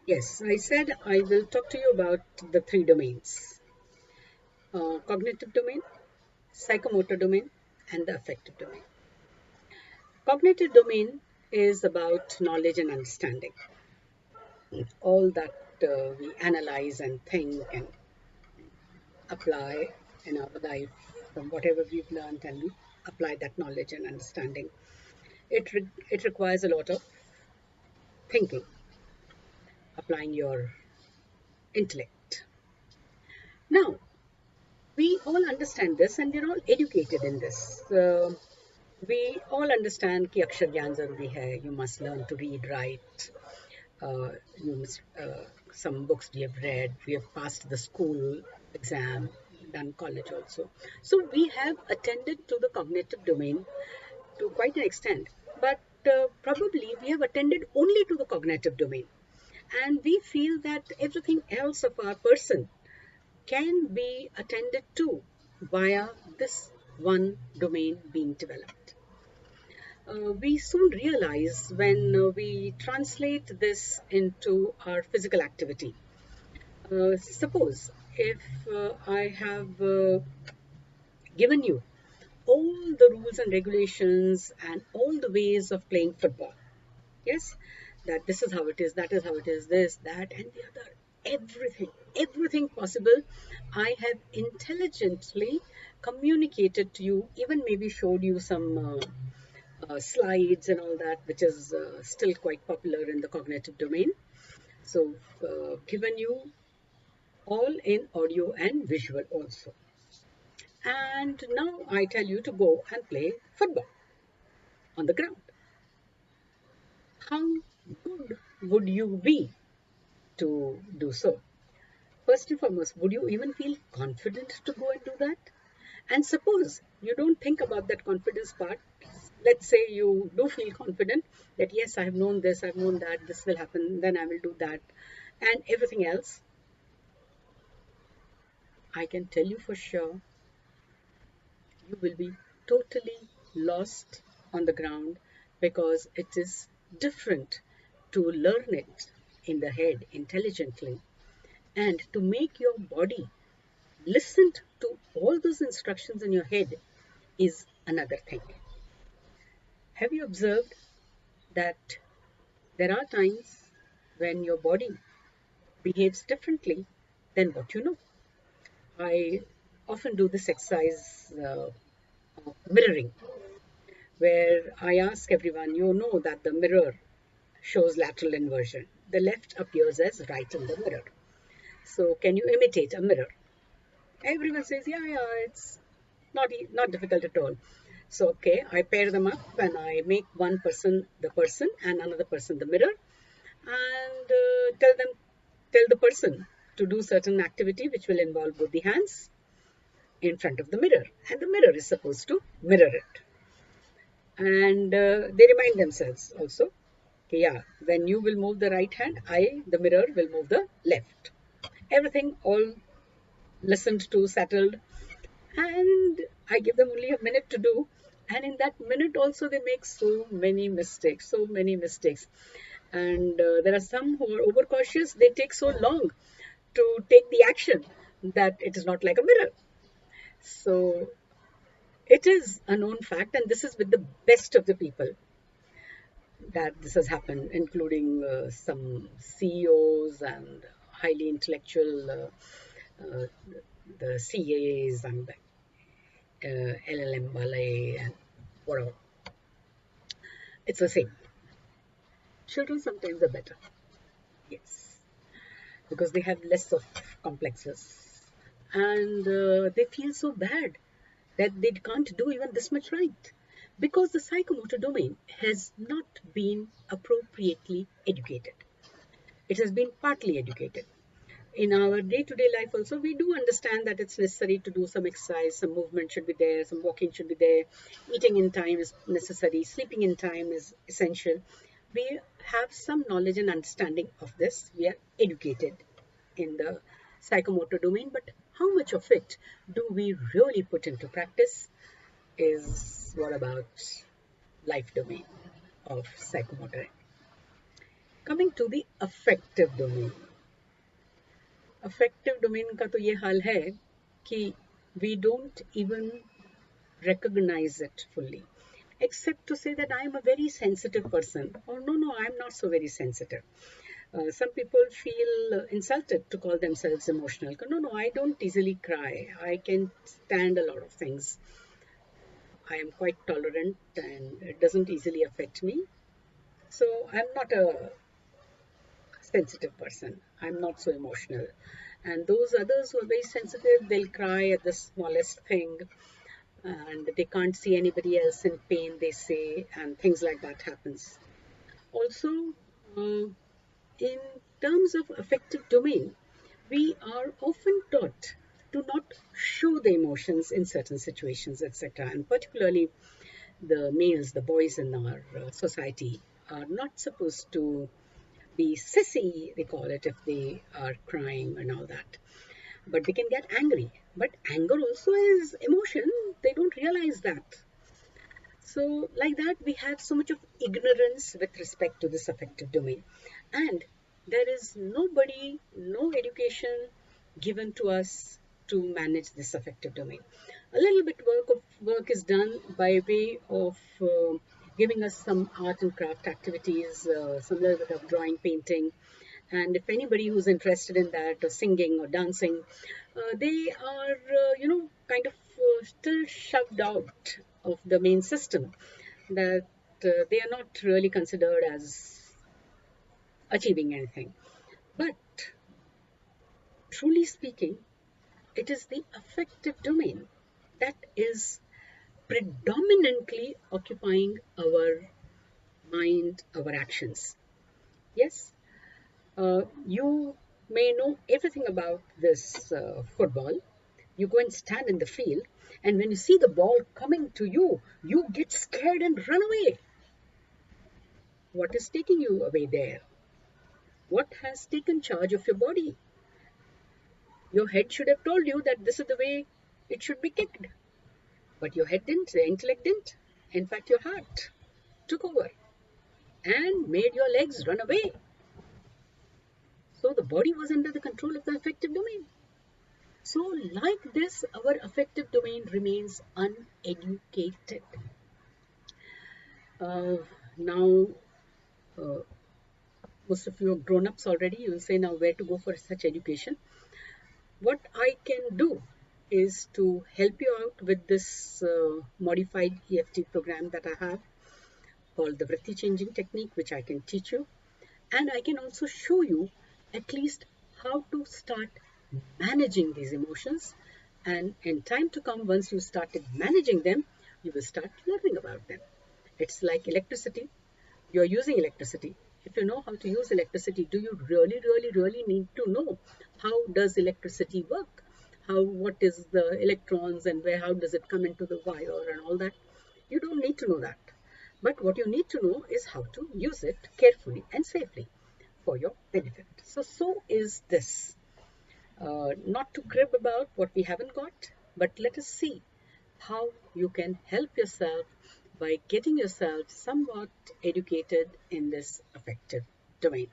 Yes, I said I will talk to you about the three domains: cognitive domain, psychomotor domain, and the affective domain. Cognitive domain is about knowledge and understanding, all that we analyze and think and apply in our life from whatever we've learned, and we apply that knowledge and understanding. It requires a lot of thinking, applying your intellect. Now, we all understand this and we're all educated in this. We all understand कि अक्षर ज्ञान जरूरी है. You must learn to read, write. You must, some books we have read. We have passed the school exam, done college also. So we have attended to the cognitive domain to quite an extent. But probably we have attended only to the cognitive domain. And we feel that everything else of our person can be attended to via this one domain being developed. We soon realize when we translate this into our physical activity. Suppose if I have given you all the rules and regulations and all the ways of playing football, yes, that this is how it is, that is how it is, this, that, and the other, everything possible, I have intelligently communicated to you, even maybe showed you some slides and all that, which is still quite popular in the cognitive domain. So given you all in audio and visual also, and now I tell you to go and play football on the ground. How good would you be to do so? First and foremost, would you even feel confident to go and do that? And suppose you don't think about that confidence part. Let's say you do feel confident that yes, I have known this, I've known that, this will happen, then I will do that, and everything else. I can tell you for sure, you will be totally lost on the ground, because it is different to learn it in the head intelligently and to make your body listen to all those instructions in your head is another thing. Have you observed that there are times when your body behaves differently than what you know? I often do this exercise of mirroring, where I ask everyone, you know that the mirror shows lateral inversion. The left appears as right in the mirror. So can you imitate a mirror? Everyone says, yeah, yeah, it's not difficult at all. So, okay, I pair them up and I make one person the person and another person the mirror, and tell the person to do certain activity which will involve both the hands in front of the mirror, and the mirror is supposed to mirror it. And they remind themselves also, okay, yeah, when you will move the right hand, the mirror, will move the left. Everything all listened to, settled, and I give them only a minute to do. And in that minute also, they make so many mistakes, so many mistakes. And there are some who are overcautious. They take so long to take the action that it is not like a mirror. So it is a known fact, and this is with the best of the people that this has happened, including some CEOs and highly intellectual, uh, the CAs and the LLM ballet and whatever. It's the same. Children sometimes are better, yes, because they have less of complexes, and they feel so bad that they can't do even this much right, because the psychomotor domain has not been appropriately educated. It has been partly educated. In our day-to-day life also, we do understand that it's necessary to do some exercise, some movement should be there, some walking should be there, eating in time is necessary, sleeping in time is essential. We have some knowledge and understanding of this. We are educated in the psychomotor domain, but how much of it do we really put into practice is what about life domain of psychomotor. Coming to the affective domain. Affective domain का तो ये हाल है कि we don't even recognize it fully, except to say that I am a very sensitive person. Or no, I am not so very sensitive. Some people feel insulted to call themselves emotional. No, I don't easily cry. I can stand a lot of things. I am quite tolerant and it doesn't easily affect me. So I'm not a sensitive person. I'm not so emotional. And those others who are very sensitive, they'll cry at the smallest thing and they can't see anybody else in pain, they say, and things like that happens. Also, uh, in terms of affective domain, we are often taught to not show the emotions in certain situations, etc. And particularly the males, the boys in our society, are not supposed to be sissy, they call it, if they are crying and all that. But they can get angry. But anger also is emotion. They don't realize that. So, like that, we have so much of ignorance with respect to this affective domain. And there is nobody, no education given to us to manage this affective domain. A little bit work is done by way of giving us some art and craft activities, some little bit of drawing, painting, and if anybody who's interested in that or singing or dancing, they are kind of still shoved out of the main system, that they are not really considered as achieving anything. But truly speaking, it is the affective domain that is predominantly occupying our mind, our actions. Yes, you may know everything about this football. You go and stand in the field, and when you see the ball coming to you, you get scared and run away. What is taking you away there? What has taken charge of your body? Your head should have told you that this is the way it should be kicked. But your head didn't, the intellect didn't. In fact, your heart took over and made your legs run away. So the body was under the control of the affective domain. So, like this, our affective domain remains uneducated. Uh, now, uh, most of you are grown ups already. You will say, now where to go for such education? What I can do is to help you out with this modified EFT program that I have called the Vritti Changing Technique, which I can teach you. And I can also show you at least how to start managing these emotions. And in time to come, once you started managing them, you will start learning about them. It's like electricity. You're using electricity. If you know how to use electricity, do you really need to know how does electricity work? What is the electrons and how does it come into the wire and all that? You don't need to know that. But what you need to know is how to use it carefully and safely for your benefit. So is this. Not to crib about what we haven't got, but let us see how you can help yourself by getting yourself somewhat educated in this affective domain.